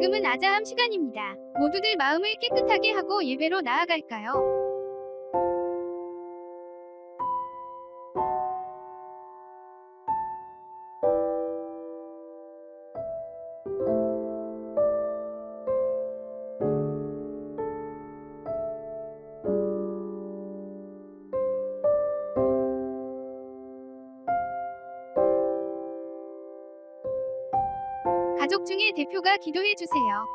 지금은 아자함 시간입니다. 모두들 마음을 깨끗하게 하고 예배로 나아갈까요? 가족 중에 대표가 기도해 주세요.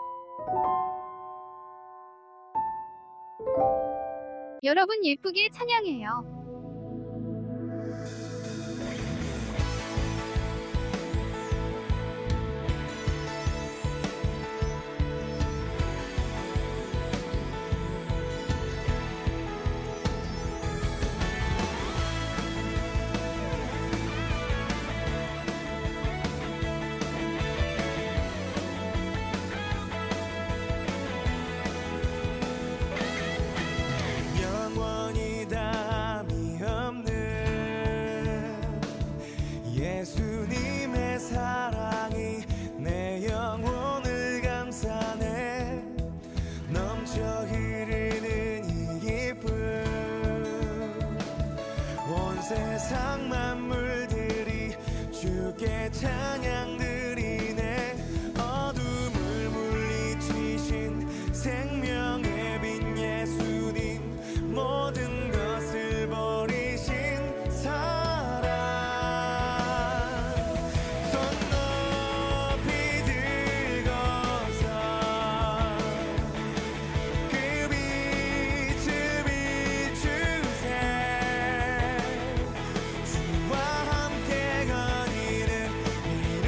여러분 예쁘게 찬양해요. 영원히 담이 없는 예수님의 사랑이 내 영혼을 감싸네. 넘쳐 흐르는 이 기쁨, 온 세상 만물들이 주께 찬양 드리네. 어둠을 물리치신 생명의 빛 예수님, 모든 것을 버리신 사랑. 손 높이 들고서 그 빛을 비추세. 주와 함께 거니는 이름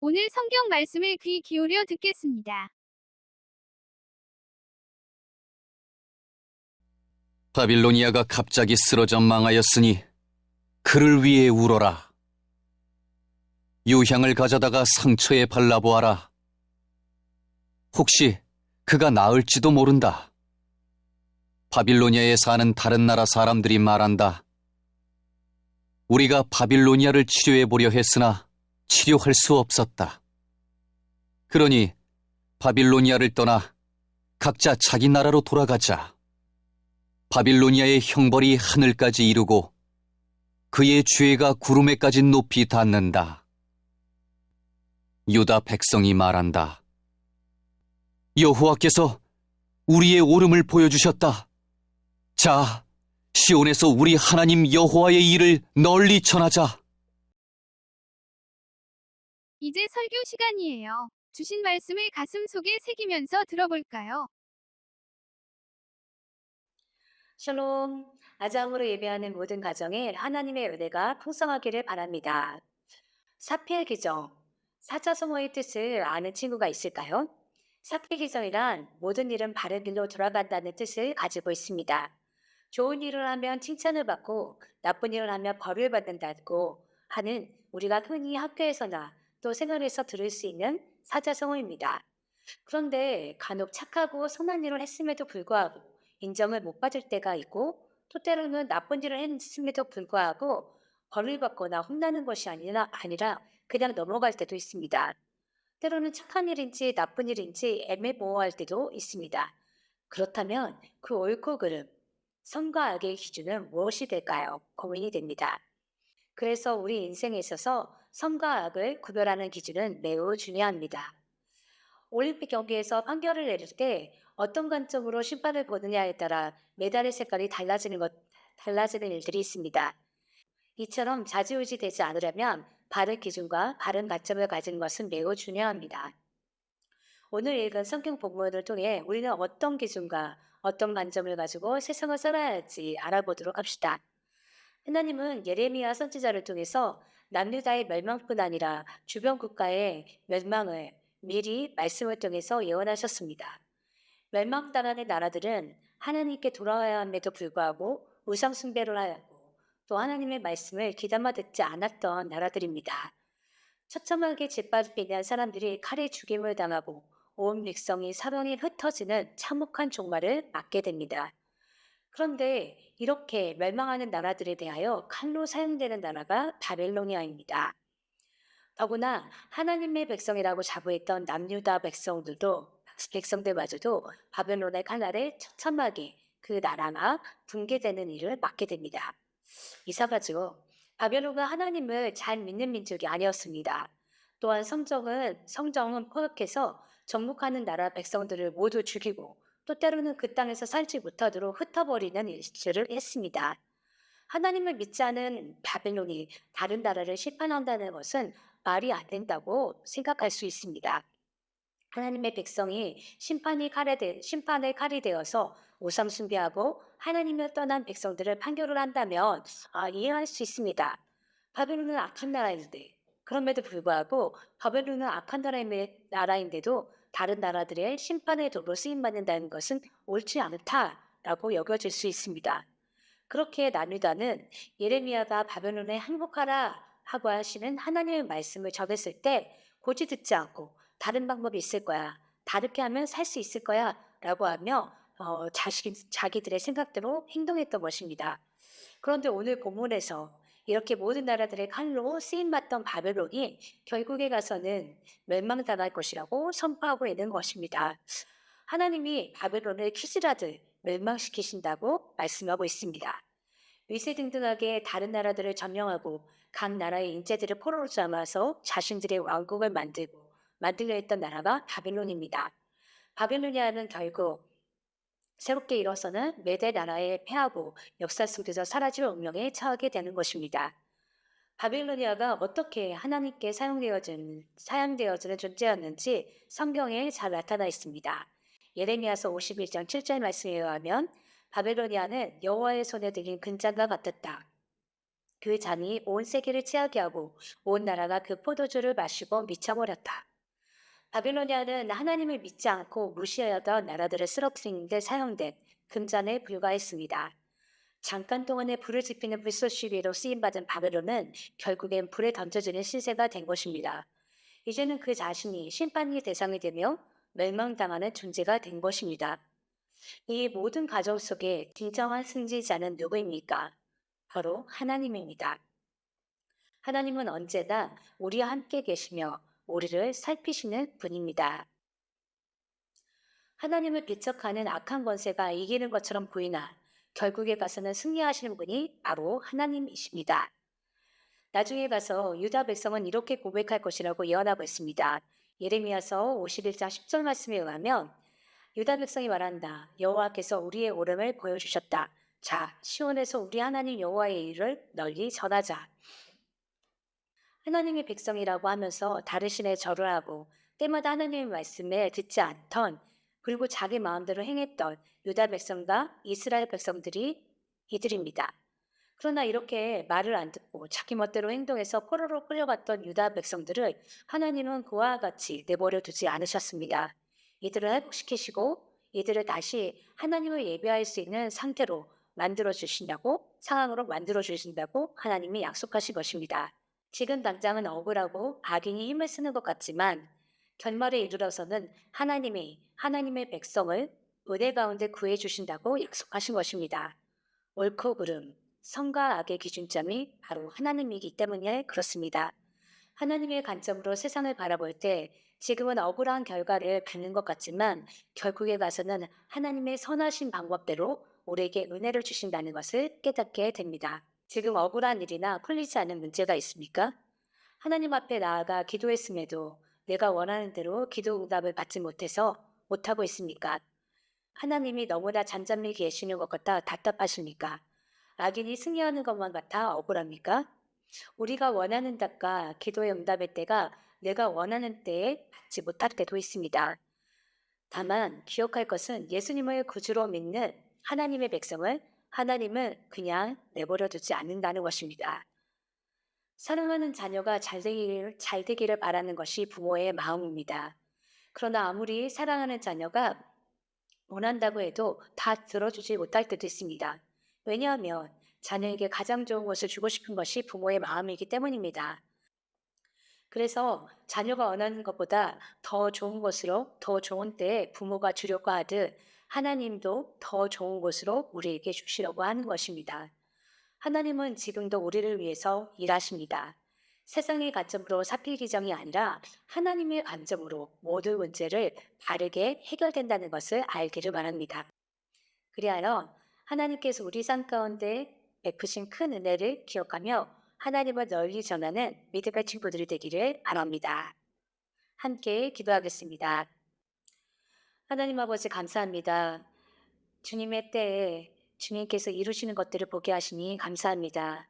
오늘 성경 말씀을 귀 기울여 듣겠습니다. 바빌로니아가 갑자기 쓰러져 망하였으니 그를 위해 울어라. 유향을 가져다가 상처에 발라보아라. 혹시 그가 나을지도 모른다. 바빌로니아에 사는 다른 나라 사람들이 말한다. 우리가 바빌로니아를 치료해 보려 했으나 치료할 수 없었다. 그러니 바빌로니아를 떠나 각자 자기 나라로 돌아가자. 바빌로니아의 형벌이 하늘까지 이르고 그의 죄가 구름에까지 높이 닿는다. 유다 백성이 말한다. 여호와께서 우리의 오름을 보여주셨다. 자, 시온에서 우리 하나님 여호와의 일을 널리 전하자. 이제 설교 시간이에요. 주신 말씀을 가슴 속에 새기면서 들어볼까요? 샬롬, 아장으로 예배하는 모든 가정에 하나님의 은혜가 풍성하기를 바랍니다. 사피의 기정, 사자성어의 뜻을 아는 친구가 있을까요? 사피의 기정이란 모든 일은 바른 길로 돌아간다는 뜻을 가지고 있습니다. 좋은 일을 하면 칭찬을 받고 나쁜 일을 하면 벌을 받는다고 하는 우리가 흔히 학교에서나 또 생활에서 들을 수 있는 사자성어입니다. 그런데 간혹 착하고 선한 일을 했음에도 불구하고 인정을 못 받을 때가 있고 또 때로는 나쁜 일을 했음에도 불구하고 벌을 받거나 혼나는 것이 아니라 그냥 넘어갈 때도 있습니다. 때로는 착한 일인지 나쁜 일인지 애매모호할 때도 있습니다. 그렇다면 그 옳고 그름, 선과 악의 기준은 무엇이 될까요? 고민이 됩니다. 그래서 우리 인생에 있어서 선과 악을 구별하는 기준은 매우 중요합니다. 올림픽 경기에서 판결을 내릴 때 어떤 관점으로 심판을 보느냐에 따라 메달의 색깔이 달라지는 일들이 있습니다. 이처럼 좌지우지 되지 않으려면 바른 기준과 바른 관점을 가지는 것은 매우 중요합니다. 오늘 읽은 성경 본문을 통해 우리는 어떤 기준과 어떤 관점을 가지고 세상을 살아야 할지 알아보도록 합시다. 하나님은 예레미야 선지자를 통해서 남유다의 멸망뿐 아니라 주변 국가의 멸망을 미리 말씀을 통해서 예언하셨습니다. 멸망당하는 나라들은 하나님께 돌아와야 함에도 불구하고 우상 숭배를 하였고 또 하나님의 말씀을 귀담아 듣지 않았던 나라들입니다. 처참하게 짓밟히는 사람들이 칼에 죽임을 당하고 온 백성이 사방에 흩어지는 참혹한 종말을 맞게 됩니다. 그런데 이렇게 멸망하는 나라들에 대하여 칼로 사용되는 나라가 바벨로니아입니다. 더구나 하나님의 백성이라고 자부했던 남유다 백성들마저도 바벨론의 칼날에 처참하게 그 나라가 붕괴되는 일을 맞게 됩니다. 이상하죠. 바벨론은 하나님을 잘 믿는 민족이 아니었습니다. 또한 성정은 포획해서 정복하는 나라 백성들을 모두 죽이고 또 때로는 그 땅에서 살지 못하도록 흩어버리는 일들을 했습니다. 하나님을 믿지 않은 바벨론이 다른 나라를 심판한다는 것은 말이 안 된다고 생각할 수 있습니다. 하나님의 백성이 심판의 칼이 되어서 우상 숭배하고 하나님을 떠난 백성들을 판결을 한다면 이해할 수 있습니다. 바벨론은 악한 나라인데 그럼에도 불구하고 바벨론은 악한 나라인데도 다른 나라들의 심판의 도로 쓰임받는다는 것은 옳지 않다라고 여겨질 수 있습니다. 그렇게 남유다는 예레미야가 바벨론에 항복하라 하고 하시는 하나님의 말씀을 전했을 때 고지 듣지 않고 다른 방법이 있을 거야. 다르게 하면 살 수 있을 거야. 라고 하며 자기들의 생각대로 행동했던 것입니다. 그런데 오늘 본문에서 이렇게 모든 나라들의 칼로 쓰임받던 바벨론이 결국에 가서는 멸망당할 것이라고 선포하고 있는 것입니다. 하나님이 바벨론을 키스라드 멸망시키신다고 말씀하고 있습니다. 위세등등하게 다른 나라들을 점령하고 각 나라의 인재들을 포로로 삼아서 자신들의 왕국을 만들려 했던 나라가 바벨론입니다. 바벨로니아는 결국 새롭게 일어서는 메대 나라에 패하고 역사 속에서 사라질 운명에 처하게 되는 것입니다. 바빌로니아가 어떻게 하나님께 사용되어지는 존재였는지 성경에 잘 나타나 있습니다. 예레미야서 51장 7절 말씀에 의하면 바벨로니아는 여호와의 손에 들린 근장과 같았다. 그 잔이 온 세계를 취하게 하고 온 나라가 그 포도주를 마시고 미쳐버렸다. 바빌로니아는 하나님을 믿지 않고 무시하던 나라들을 쓰러뜨리는 데 사용된 금잔에 불과했습니다. 잠깐 동안에 불을 지피는 불쏘시개로 쓰임받은 바벨론은 결국엔 불에 던져지는 신세가 된 것입니다. 이제는 그 자신이 심판의 대상이 되며 멸망당하는 존재가 된 것입니다. 이 모든 과정 속에 진정한 승리자는 누구입니까? 바로 하나님입니다. 하나님은 언제나 우리와 함께 계시며 우리를 살피시는 분입니다. 하나님을 배척하는 악한 권세가 이기는 것처럼 보이나 결국에 가서는 승리하시는 분이 바로 하나님이십니다. 나중에 가서 유다 백성은 이렇게 고백할 것이라고 예언하고 있습니다. 예레미야서 51장 10절 말씀에 의하면 유다 백성이 말한다. 여호와께서 우리의 오름을 보여주셨다. 자, 시온에서 우리 하나님 여호와의 일을 널리 전하자. 하나님의 백성이라고 하면서 다른 신에 절을 하고 때마다 하나님의 말씀을 듣지 않던 그리고 자기 마음대로 행했던 유다 백성과 이스라엘 백성들이 이들입니다. 그러나 이렇게 말을 안 듣고 자기 멋대로 행동해서 포로로 끌려갔던 유다 백성들을 하나님은 그와 같이 내버려 두지 않으셨습니다. 이들을 회복시키시고 이들을 다시 하나님을 예배할 수 있는 상태로 만들어 주신다고 상황으로 만들어 주신다고 하나님이 약속하신 것입니다. 지금 당장은 억울하고 악인이 힘을 쓰는 것 같지만 결말에 이르러서는 하나님의 백성을 은혜 가운데 구해 주신다고 약속하신 것입니다. 옳고 그름, 선과 악의 기준점이 바로 하나님이기 때문에 그렇습니다. 하나님의 관점으로 세상을 바라볼 때 지금은 억울한 결과를 갖는 것 같지만 결국에 가서는 하나님의 선하신 방법대로 우리에게 은혜를 주신다는 것을 깨닫게 됩니다. 지금 억울한 일이나 풀리지 않는 문제가 있습니까? 하나님 앞에 나아가 기도했음에도 내가 원하는 대로 기도 응답을 받지 못하고 있습니까? 하나님이 너무나 잠잠히 계시는 것 같아 답답하십니까? 악인이 승리하는 것만 같아 억울합니까? 우리가 원하는 답과 기도의 응답의 때가 내가 원하는 때에 받지 못할 때도 있습니다. 다만 기억할 것은 예수님을 구주로 믿는 하나님의 백성을 하나님은 그냥 내버려 두지 않는다는 것입니다. 사랑하는 자녀가 잘 되기를 바라는 것이 부모의 마음입니다. 그러나 아무리 사랑하는 자녀가 원한다고 해도 다 들어주지 못할 때도 있습니다. 왜냐하면 자녀에게 가장 좋은 것을 주고 싶은 것이 부모의 마음이기 때문입니다. 그래서 자녀가 원하는 것보다 더 좋은 것으로 더 좋은 때에 부모가 주려고 하듯 하나님도 더 좋은 것으로 우리에게 주시려고 하는 것입니다. 하나님은 지금도 우리를 위해서 일하십니다. 세상의 관점으로 사필기정이 아니라 하나님의 관점으로 모든 문제를 바르게 해결된다는 것을 알기를 바랍니다. 그리하여 하나님께서 우리 삶 가운데 베푸신 큰 은혜를 기억하며 하나님을 널리 전하는 믿음의 친구들이 되기를 바랍니다. 함께 기도하겠습니다. 하나님 아버지 감사합니다. 주님의 때에 주님께서 이루시는 것들을 보게 하시니 감사합니다.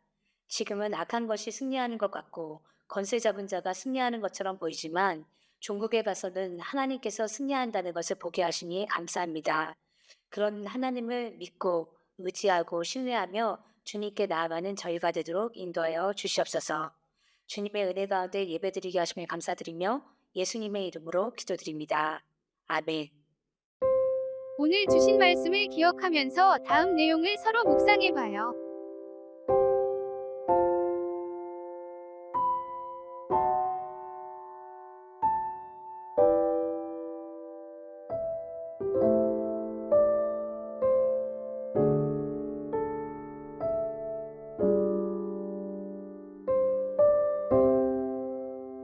지금은 악한 것이 승리하는 것 같고 권세 잡은 자가 승리하는 것처럼 보이지만 종국에 가서는 하나님께서 승리한다는 것을 보게 하시니 감사합니다. 그런 하나님을 믿고 의지하고 신뢰하며 주님께 나아가는 저희가 되도록 인도하여 주시옵소서. 주님의 은혜 가운데 예배드리게 하심을 감사드리며 예수님의 이름으로 기도드립니다. 아멘. 오늘 주신 말씀을 기억하면서 다음 내용을 서로 묵상해봐요.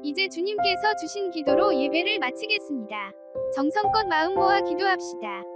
이제 주님께서 주신 기도로 예배를 마치겠습니다. 정성껏 마음 모아 기도합시다.